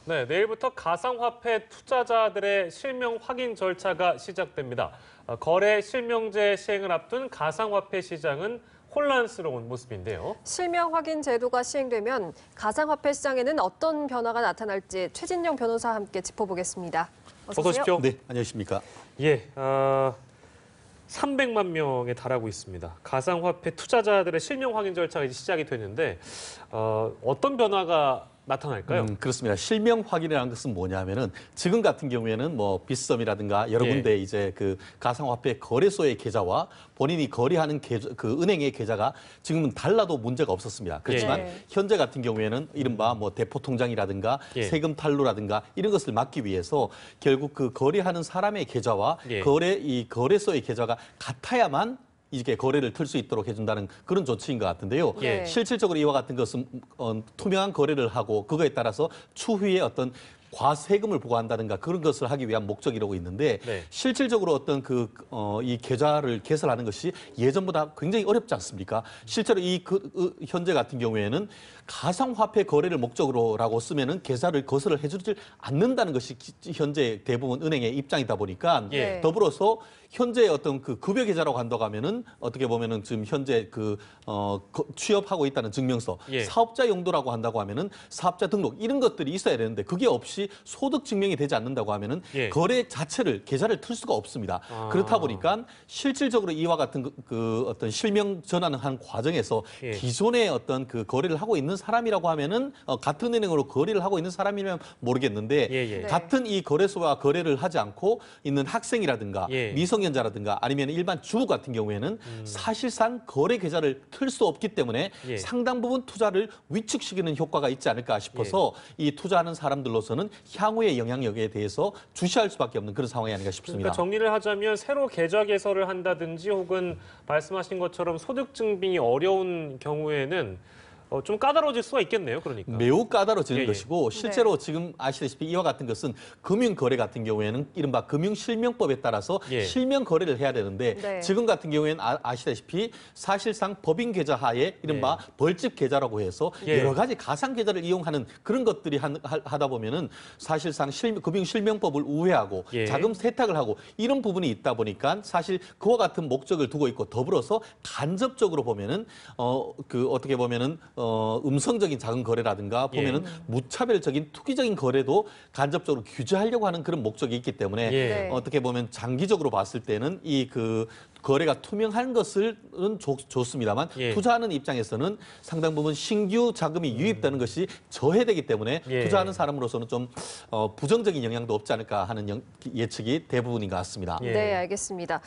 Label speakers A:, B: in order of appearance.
A: 네, 내일부터 가상화폐 투자자들의 실명 확인 절차가 시작됩니다. 거래 실명제 시행을 앞둔 가상화폐 시장은 혼란스러운 모습인데요.
B: 실명 확인 제도가 시행되면 가상화폐 시장에는 어떤 변화가 나타날지 최진영 변호사와 함께 짚어보겠습니다. 어서 오십시오.
C: 네, 안녕하십니까.
A: 예, 300만 명에 달하고 있습니다. 가상화폐 투자자들의 실명 확인 절차가 이제 시작이 됐는데 어떤 변화가 나타날까요?
C: 그렇습니다. 실명 확인이라는 것은 뭐냐면은 지금 같은 경우에는 뭐 빗썸이라든가 여러 군데 이제 그 가상화폐 거래소의 계좌와 본인이 거래하는 그 은행의 계좌가 지금은 달라도 문제가 없었습니다. 그렇지만 현재 같은 경우에는 이른바 뭐 대포 통장이라든가 세금 탈루라든가 이런 것을 막기 위해서 결국 그 거래하는 사람의 계좌와 이 거래소의 계좌가 같아야만 이게 거래를 틀 수 있도록 해준다는 그런 조치인 것 같은데요. 실질적으로 이와 같은 것은 투명한 거래를 하고 그거에 따라서 추후에 어떤 과세금을 부과한다든가 그런 것을 하기 위한 목적이라고 있는데 실질적으로 어떤 이 계좌를 개설하는 것이 예전보다 굉장히 어렵지 않습니까? 실제로 현재 같은 경우에는 가상화폐 거래를 목적으로라고 쓰면은 계좌를 거설을 해주지 않는다는 것이 현재 대부분 은행의 입장이다 보니까 더불어서 현재 어떤 그 급여 계좌라고 한다고 하면은 어떻게 보면은 지금 현재 취업하고 있다는 증명서, 사업자 용도라고 한다고 하면은 사업자 등록 이런 것들이 있어야 되는데 그게 없이 소득 증명이 되지 않는다고 하면은 거래 자체를 계좌를 틀 수가 없습니다. 그렇다 보니까 실질적으로 이와 같은 어떤 실명 전환을 한 과정에서 기존의 어떤 그 거래를 하고 있는 사람이라고 하면은 같은 은행으로 거래를 하고 있는 사람이면 모르겠는데 같은 이 거래소와 거래를 하지 않고 있는 학생이라든가 미성년자라든가 아니면 일반 주부 같은 경우에는 사실상 거래 계좌를 틀 수 없기 때문에 상당 부분 투자를 위축시키는 효과가 있지 않을까 싶어서 이 투자하는 사람들로서는 향후의 영향력에 대해서 주시할 수밖에 없는 그런 상황이 아닌가 싶습니다.
A: 그러니까 정리를 하자면 새로 계좌 개설을 한다든지 혹은 말씀하신 것처럼 소득 증빙이 어려운 경우에는 좀 까다로워질 수가 있겠네요. 그러니까.
C: 매우 까다로워지는 것이고 실제로 지금 아시다시피 이와 같은 것은 금융거래 같은 경우에는 이른바 금융실명법에 따라서 실명 거래를 해야 되는데 지금 같은 경우에는 아시다시피 사실상 법인 계좌 하에 이른바 벌집 계좌라고 해서 여러 가지 가상 계좌를 이용하는 그런 것들이 하다 보면은 사실상 금융실명법을 우회하고 자금 세탁을 하고 이런 부분이 있다 보니까 사실 그와 같은 목적을 두고 있고 더불어서 간접적으로 보면은 어떻게 보면은 음성적인 자금 거래라든가 보면은 무차별적인 투기적인 거래도 간접적으로 규제하려고 하는 그런 목적이 있기 때문에 어떻게 보면 장기적으로 봤을 때는 이 거래가 투명한 것은 좋습니다만 투자하는 입장에서는 상당 부분 신규 자금이 유입되는 것이 저해되기 때문에 투자하는 사람으로서는 좀 부정적인 영향도 없지 않을까 하는 예측이 대부분인 것 같습니다.
B: 네, 알겠습니다.